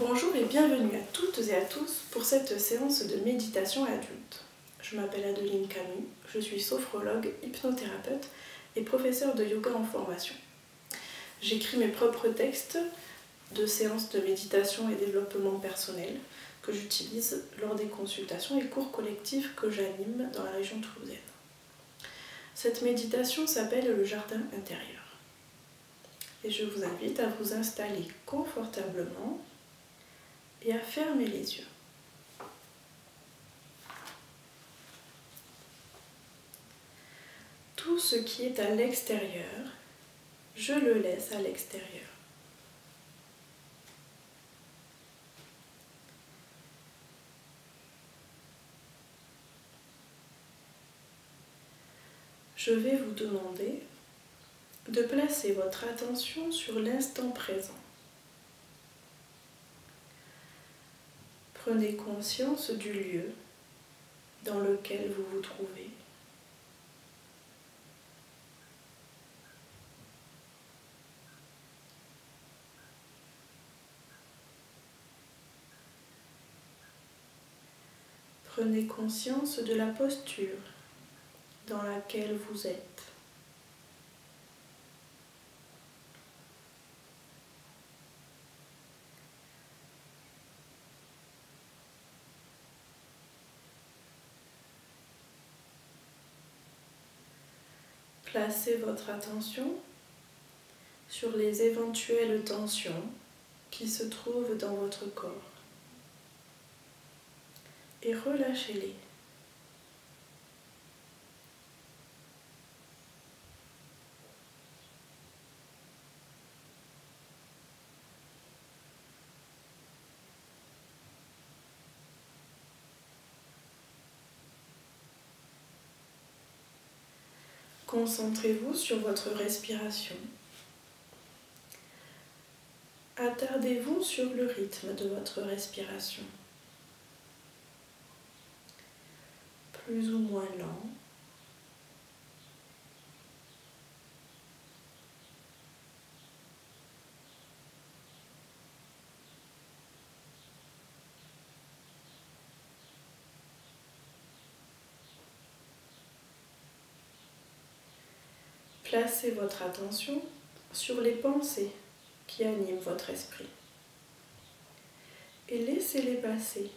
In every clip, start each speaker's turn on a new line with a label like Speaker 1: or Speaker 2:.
Speaker 1: Bonjour et bienvenue à toutes et à tous pour cette séance de méditation adulte. Je m'appelle Adeline Camus, je suis sophrologue, hypnothérapeute et professeure de yoga en formation. J'écris mes propres textes de séances de méditation et développement personnel que j'utilise lors des consultations et cours collectifs que j'anime dans la région toulousaine. Cette méditation s'appelle le jardin intérieur. Et je vous invite à vous installer confortablement et à fermer les yeux. Tout ce qui est à l'extérieur, je le laisse à l'extérieur. Je vais vous demander de placer votre attention sur l'instant présent. Prenez conscience du lieu dans lequel vous vous trouvez. Prenez conscience de la posture dans laquelle vous êtes. Placez votre attention sur les éventuelles tensions qui se trouvent dans votre corps et relâchez-les. Concentrez-vous sur votre respiration. Attardez-vous sur le rythme de votre respiration. Plus ou moins lent. Placez votre attention sur les pensées qui animent votre esprit et laissez-les passer,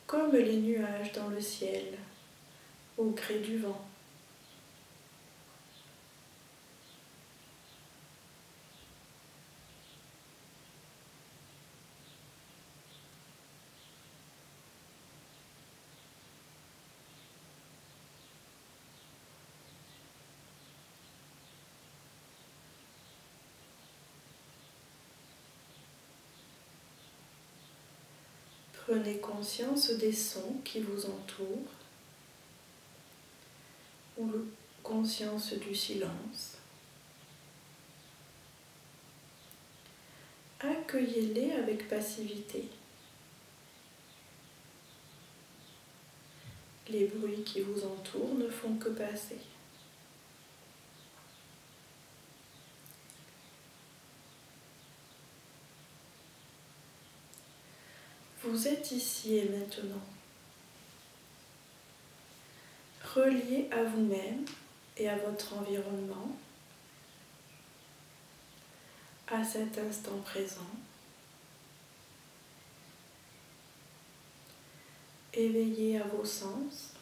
Speaker 1: comme les nuages dans le ciel, au gré du vent. Prenez conscience des sons qui vous entourent, ou conscience du silence. Accueillez-les avec passivité. Les bruits qui vous entourent ne font que passer. Vous êtes ici et maintenant, relié à vous-même et à votre environnement, à cet instant présent, éveillé à vos sens,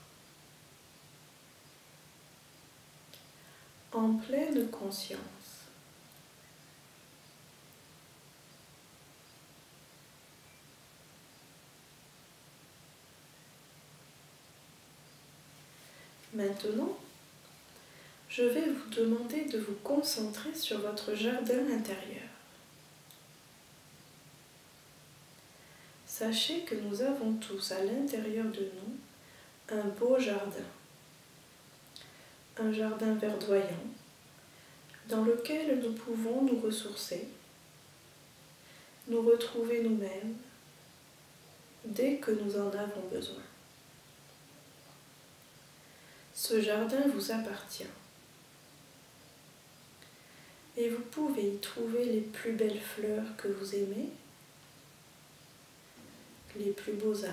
Speaker 1: en pleine conscience. Maintenant, je vais vous demander de vous concentrer sur votre jardin intérieur. Sachez que nous avons tous à l'intérieur de nous un beau jardin. Un jardin verdoyant dans lequel nous pouvons nous ressourcer, nous retrouver nous-mêmes dès que nous en avons besoin. Ce jardin vous appartient et vous pouvez y trouver les plus belles fleurs que vous aimez les plus beaux arbres,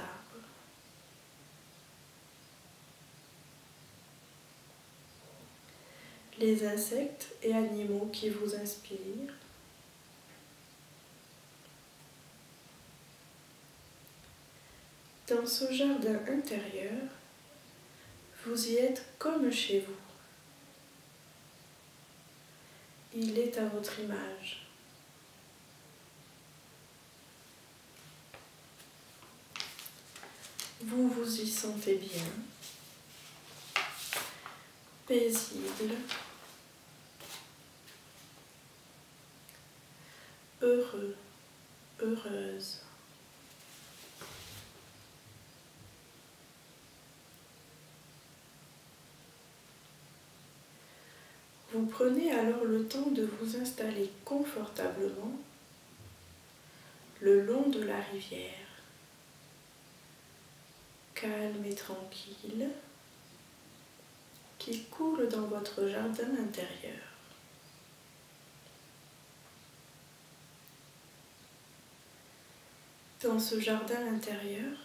Speaker 1: les insectes et animaux qui vous inspirent, dans ce jardin intérieur, vous y êtes comme chez vous. Il est à votre image. Vous vous y sentez bien, paisible, heureux, heureuse. Vous prenez alors le temps de vous installer confortablement le long de la rivière, calme et tranquille, qui coule dans votre jardin intérieur. Dans ce jardin intérieur,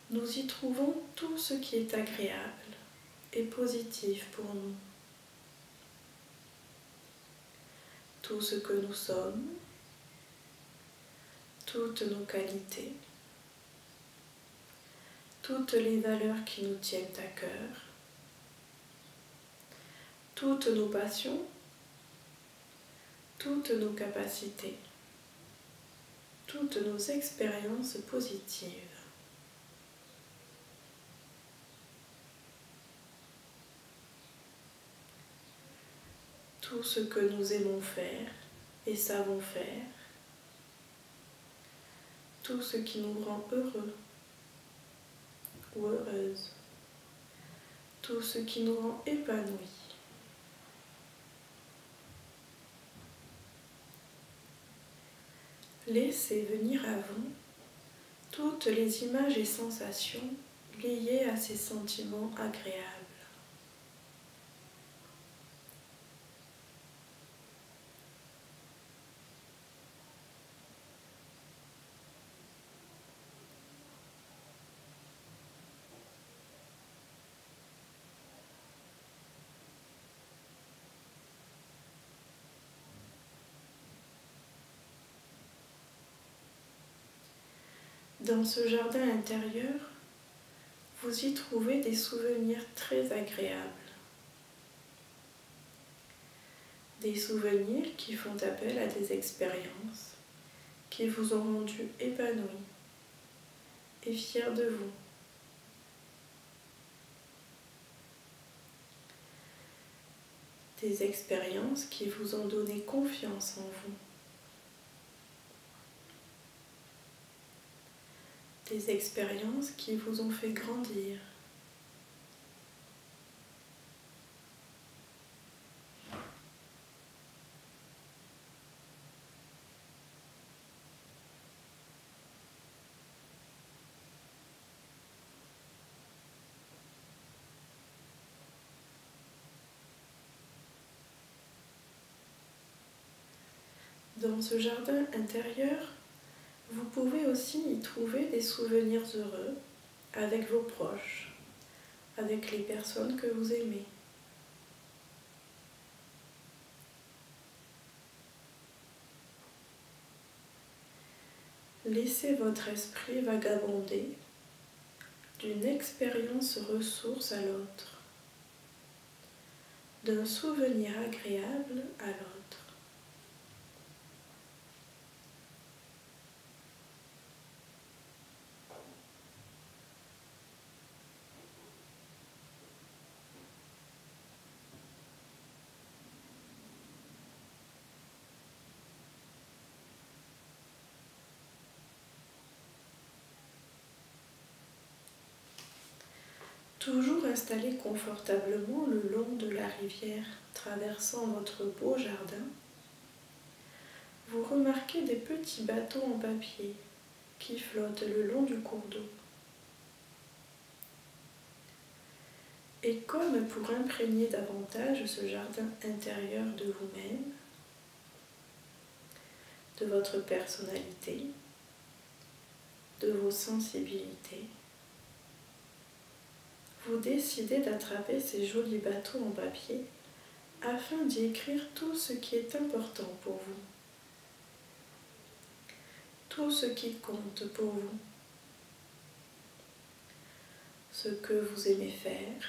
Speaker 1: nous y trouvons tout ce qui est agréable et positif pour nous. Tout ce que nous sommes, toutes nos qualités, toutes les valeurs qui nous tiennent à cœur, toutes nos passions, toutes nos capacités, toutes nos expériences positives. Tout ce que nous aimons faire et savons faire, tout ce qui nous rend heureux ou heureuse, tout ce qui nous rend épanouis. Laissez venir à vous toutes les images et sensations liées à ces sentiments agréables. Dans ce jardin intérieur, vous y trouvez des souvenirs très agréables. Des souvenirs qui font appel à des expériences qui vous ont rendu épanouis et fiers de vous. Des expériences qui vous ont donné confiance en vous. Des expériences qui vous ont fait grandir. Dans ce jardin intérieur, vous pouvez aussi y trouver des souvenirs heureux avec vos proches, avec les personnes que vous aimez. Laissez votre esprit vagabonder d'une expérience ressource à l'autre, d'un souvenir agréable à l'autre. Toujours installé confortablement le long de la rivière traversant votre beau jardin, vous remarquez des petits bateaux en papier qui flottent le long du cours d'eau. Et comme pour imprégner davantage ce jardin intérieur de vous-même, de votre personnalité, de vos sensibilités, vous décidez d'attraper ces jolis bateaux en papier afin d'y écrire tout ce qui est important pour vous, tout ce qui compte pour vous, ce que vous aimez faire,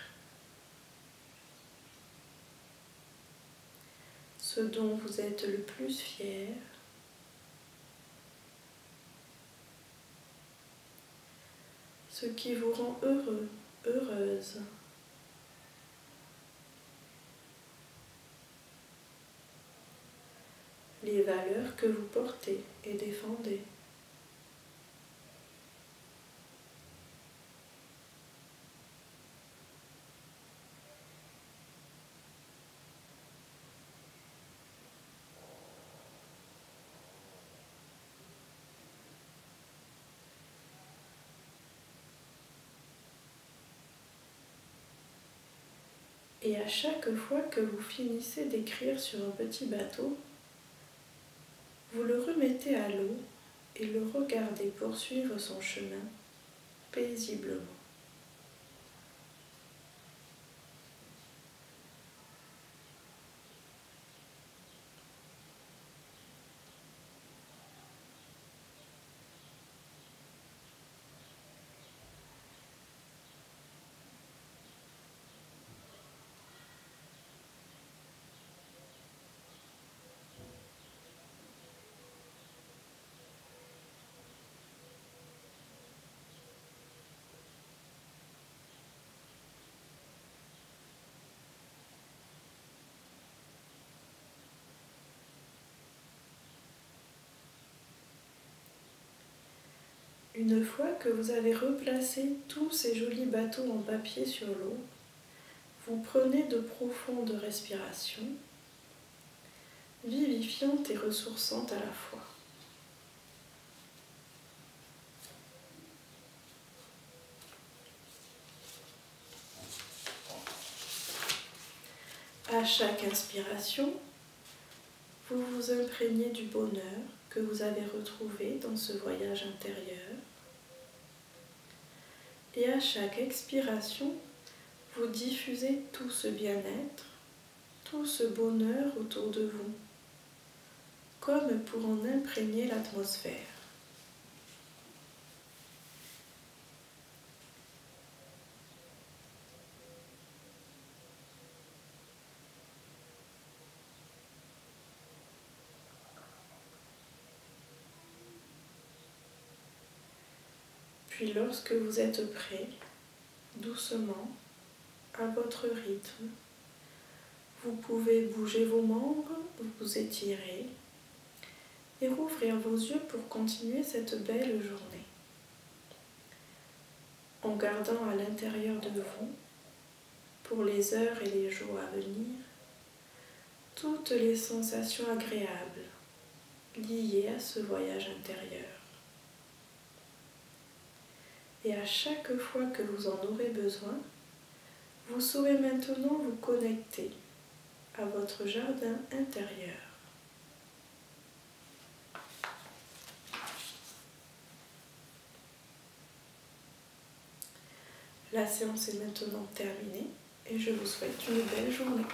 Speaker 1: ce dont vous êtes le plus fier, ce qui vous rend heureux, heureuse. Les valeurs que vous portez et défendez. Et à chaque fois que vous finissez d'écrire sur un petit bateau, vous le remettez à l'eau et le regardez poursuivre son chemin paisiblement. Une fois que vous avez replacé tous ces jolis bateaux en papier sur l'eau, vous prenez de profondes respirations, vivifiantes et ressourçantes à la fois. À chaque inspiration, vous vous imprégnez du bonheur que vous avez retrouvé dans ce voyage intérieur. Et à chaque expiration, vous diffusez tout ce bien-être, tout ce bonheur autour de vous, comme pour en imprégner l'atmosphère. Puis lorsque vous êtes prêt, doucement, à votre rythme, vous pouvez bouger vos membres, vous étirer et rouvrir vos yeux pour continuer cette belle journée. En gardant à l'intérieur de vous, pour les heures et les jours à venir, toutes les sensations agréables liées à ce voyage intérieur. Et à chaque fois que vous en aurez besoin, vous saurez maintenant vous connecter à votre jardin intérieur. La séance est maintenant terminée et je vous souhaite une belle journée.